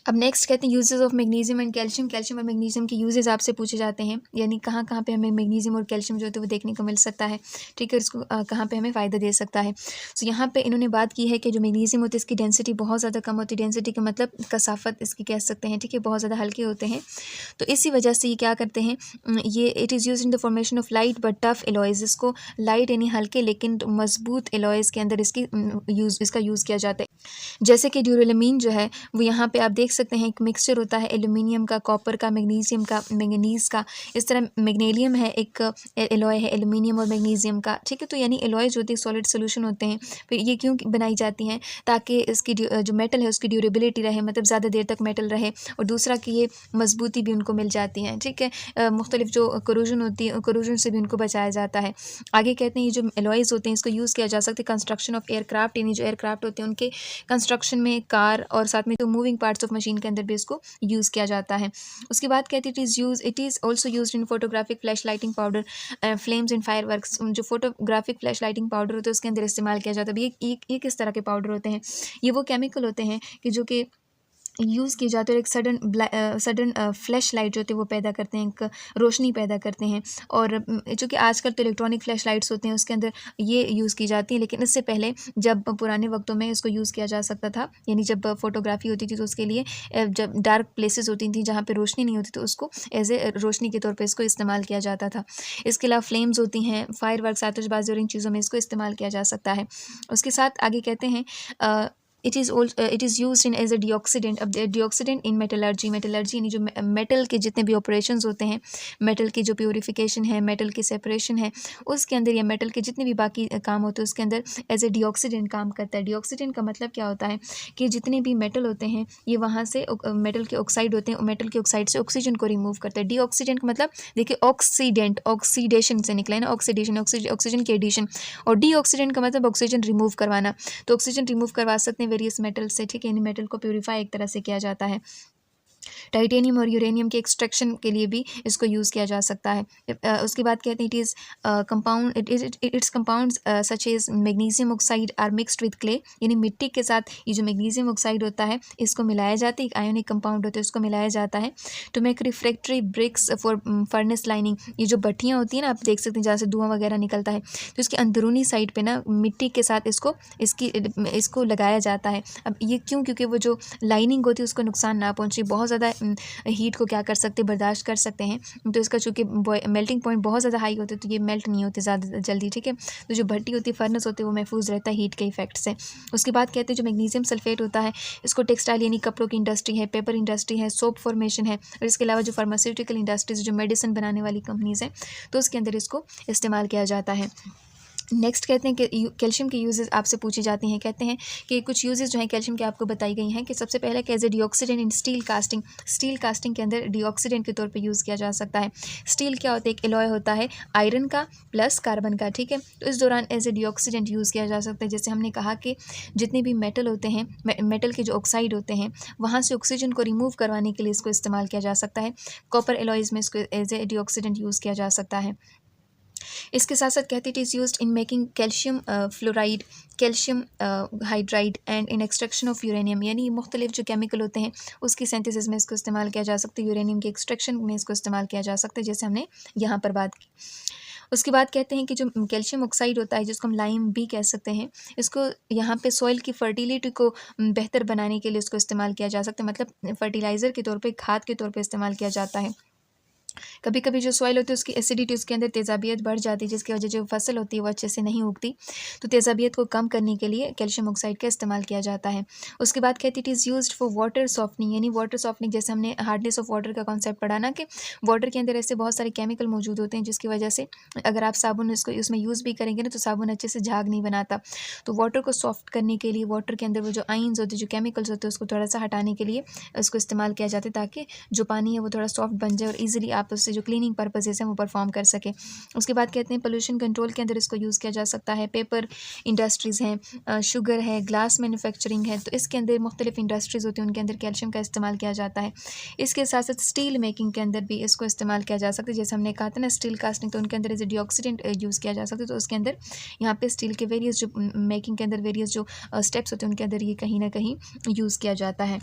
अब नेक्स्ट कहते हैं uses of magnesium and calcium. Calcium और मैग्नीशियम के यूजेस आपसे पूछे जाते हैं, यानी कहाँ कहाँ पे हमें मैग्नीशियम और कैल्शियम जो होते हैं वो देखने को मिल सकता है, ठीक है, इसको कहाँ पे हमें फ़ायदा दे सकता है। सो यहाँ पे इन्होंने बात की है कि जो मैग्नीशियम होती है इसकी डेंसिटी बहुत ज़्यादा कम होती है। डेंसिटी का मतलब कसाफत इसकी कह सकते हैं, ठीक है, बहुत ज़्यादा हल्के होते हैं। तो इसी वजह से ये क्या करते हैं, ये it is use in the formation of light but tough alloys. इसको लाइट यानी हल्के लेकिन मजबूत एलॉयज़ के अंदर इसका यूज़ किया जाता है। जैसे कि ड्यूरेलामीन जो है वो यहाँ पे आप देख सकते हैं एक मिक्सचर होता है एल्यूमिनियम का, कॉपर का, मैग्नीशियम का, मैंगनीज़ का। इस तरह मैग्नीलियम है एक एलॉय है एल्यूमिनियम और मैग्नीशियम का, ठीक है। तो यानी एलॉय जो होती है सॉलिड सोल्यूशन होते हैं। फिर ये क्यों बनाई जाती हैं, ताकि इसकी जो मेटल है उसकी ड्यूरेबिलिटी रहे, मतलब ज़्यादा देर तक मेटल रहे, और दूसरा कि ये मजबूती भी उनको मिल जाती है, ठीक है। मुख्तलिफ जो करोजन होती है करोजन से भी उनको बचाया जाता है। आगे कहते हैं ये जो एलॉयज़ होते हैं इसको यूज़ किया जा सकता है कंस्ट्रक्शन ऑफ एयरक्राफ्ट, यानी जो एयरक्राफ्ट होते हैं उनके कंस्ट्रक्शन में, कार और साथ में जो मूविंग पार्ट्स ऑफ मशीन के अंदर भी इसको यूज़ किया जाता है। उसके बाद कहते हैं it is also used in photographic flash lighting powder, flames in fireworks. जो फोटोग्राफिक फ्लैश लाइटिंग पाउडर होता है उसके अंदर इस्तेमाल किया जाता है। ये किस तरह के पाउडर होते हैं, ये वो केमिकल होते हैं कि जो कि यूज़ किए जाते हैं और एक सडन फ्लैश लाइट जो होती है वो पैदा करते हैं, एक रोशनी पैदा करते हैं। और चूँकि आजकल तो इलेक्ट्रॉनिक फ्लैश लाइट्स होते हैं उसके अंदर ये यूज़ की जाती हैं, लेकिन इससे पहले जब पुराने वक्तों में इसको यूज़ किया जा सकता था, यानी जब फोटोग्राफी होती थी तो उसके लिए जब डार्क प्लेसेस होती थी जहाँ पे रोशनी नहीं होती तो उसको एज ए रोशनी के तौर पे इसको इस्तेमाल किया जाता था। इसके अलावा फ्लेम्स होती हैं, फायरवर्क्स, आतिशबाज़ी और इन चीज़ों में इसको इस्तेमाल किया जा सकता है। उसके साथ आगे कहते हैं it is used in as a deoxidant. अब डीऑक्सीडेंट इन मेटलर्जी यानी जो मेटल के जितने भी ऑपरेशंस होते हैं, मेटल की जो प्योरीफिकेशन है, मेटल की सेपरेशन है, उसके अंदर या मेटल के जितने भी बाकी काम होते हैं उसके अंदर एज ए डीऑक्सीडेंट काम करता है। डीऑक्सीडेंट का मतलब क्या होता है कि जितने भी मेटल होते हैं ये वहाँ से मेटल के ऑक्साइड होते हैं, मेटल के ऑक्साइड से ऑक्सीजन को रिमूव करता है। डीऑक्सीडेंट का मतलब देखिए ऑक्सीडेंट ऑक्सीडेशन से निकला है ना, ऑक्सीडेशन ऑक्सीजन की एडिशन, और डीऑक्सीडेंट का मतलब ऑक्सीजन रिमूव करवाना। तो ऑक्सीजन रिमूव करवा सकते हैं वेरियस मेटल से, ठीक है, यानी मेटल को प्योरीफाई एक तरह से किया जाता है। टाइटेनियम और यूरेनियम के एक्सट्रैक्शन के लिए भी इसको यूज़ किया जा सकता है। उसके बाद कहते हैं it's compounds such as magnesium oxide are mixed with clay, यानी मिट्टी के साथ ये जो मैग्नीशियम ऑक्साइड होता है इसको मिलाया जाता है, एक आयोनिक कंपाउंड होता है उसको मिलाया जाता है to make refractory bricks for furnace lining. ये जो भट्टियाँ होती हैं ना, आप देख सकते हैं जहाँ से धुआं वगैरह निकलता है, तो इसकी अंदरूनी साइड पे ना मिट्टी के साथ इसको लगाया जाता है। अब ये क्यों, क्योंकि वो जो लाइनिंग होती है उसको नुकसान ना पहुँचे, बहुत ज़्यादा हीट को क्या कर सकते हैं, बर्दाश्त कर सकते हैं। तो इसका चूँकि मेल्टिंग पॉइंट बहुत ज़्यादा हाई होते हैं तो ये मेल्ट नहीं होते ज़्यादा जल्दी, ठीक है। तो जो भट्टी होती है, फर्नेस होती है, वो महफूज रहता है हीट के इफेक्ट से। उसके बाद कहते हैं जो मैग्नीशियम सल्फेट होता है इसको टेक्सटाइल यानी कपड़ों की इंडस्ट्री है, पेपर इंडस्ट्री है, सोप फॉर्मेशन है, और इसके अलावा जो फार्मास्यूटिकल इंडस्ट्रीज जो मेडिसिन बनाने वाली कंपनीज़ हैं तो उसके अंदर इसको इस्तेमाल किया जाता है। नेक्स्ट कहते हैं कि कैल्शियम के यूजेस आपसे पूछी जाती हैं। कहते हैं कि कुछ यूजेस जो हैं कैल्शियम के आपको बताई गई हैं कि सबसे पहले as a deoxidant in steel casting. Steel casting के अंदर डीऑक्सीडेंट के तौर पे यूज़ किया जा सकता है। स्टील क्या होता है, एक एलॉय होता है आयरन का प्लस कार्बन का, ठीक है। तो इस दौरान एज ए डीऑक्सीडेंट यूज़ किया जा सकता है। जैसे हमने कहा कि जितने भी मेटल होते हैं, मेटल के जो ऑक्साइड होते हैं वहाँ से ऑक्सीजन को रिमूव करवाने के लिए इसको इस्तेमाल किया जा सकता है। कॉपर एलॉयज़ में इसको एज ए डीऑक्सीडेंट यूज़ किया जा सकता है। इसके साथ साथ कहते हैं it is used in making calcium fluoride, calcium hydride and in extraction of uranium, यानी मुख्तलिफ जो केमिकल होते हैं उसकी सिंथेसिस में इसको इस्तेमाल किया जा सकता है। यूरेनियम के एक्सट्रैक्शन में इसको इस्तेमाल किया जा सकता है, जैसे हमने यहाँ पर बात की। उसके बाद कहते हैं कि जो कैल्शियम ऑक्साइड होता है जिसको हम लाइम भी कह सकते हैं, इसको यहाँ पे सॉइल की फर्टिलिटी को बेहतर बनाने के लिए इसको इस्तेमाल किया जा सकता है, मतलब फर्टिलाइज़र के तौर पे, खाद के तौर पे इस्तेमाल किया जाता है। कभी कभी जो सॉइल होती है उसकी एसिडिटी, उसके अंदर तेज़ाबियत बढ़ जाती है जिसकी वजह से जो फसल होती है वो अच्छे से नहीं उगती, तो तेज़ाबियत को कम करने के लिए कैल्शियम ऑक्साइड का इस्तेमाल किया जाता है। उसके बाद कहती है it is used for water softening, यानी वाटर सॉफ्टनिंग, जैसे हमने हार्डनेस ऑफ वाटर का कॉन्सेप्ट पढ़ा ना कि वाटर के अंदर ऐसे बहुत सारे केमिकल मौजूद होते हैं जिसकी वजह से अगर आप साबुन इसको उसमें यूज़ भी करेंगे ना तो साबुन अच्छे से झाग नहीं बनाता। तो वाटर को सॉफ्ट करने के लिए वाटर के अंदर वो जो आइंस होते हैं, जो केमिकल्स होते हैं, उसको थोड़ा सा हटाने के लिए इसको इस्तेमाल किया जाता है ताकि जो पानी है वो थोड़ा सॉफ्ट बन जाए और ईजिली आप उससे जो क्लीनिंग पर्पजेस हैं वो परफॉर्म कर सके। उसके बाद कहते हैं पोल्यूशन कंट्रोल के अंदर इसको यूज़ किया जा सकता है। पेपर इंडस्ट्रीज़ हैं, शुगर है, ग्लास मैन्युफैक्चरिंग है, तो इसके अंदर मुख्तलिफ इंडस्ट्रीज़ होती हैं उनके अंदर कैल्शियम का इस्तेमाल किया जाता है। इसके साथ साथ स्टील मेकिंग के अंदर भी इसको इस्तेमाल किया जा सकता है। जैसे हमने कहा था ना स्टील कास्टिंग, तो उनके अंदर एज ए डीऑक्सीडेंट यूज़ किया जा सकता है। तो उसके अंदर यहाँ पे स्टील के वेरियस जो मेकिंग के अंदर वेरियस जो स्टेप्स होते हैं उनके अंदर ये कहीं ना कहीं यूज़ किया जाता है।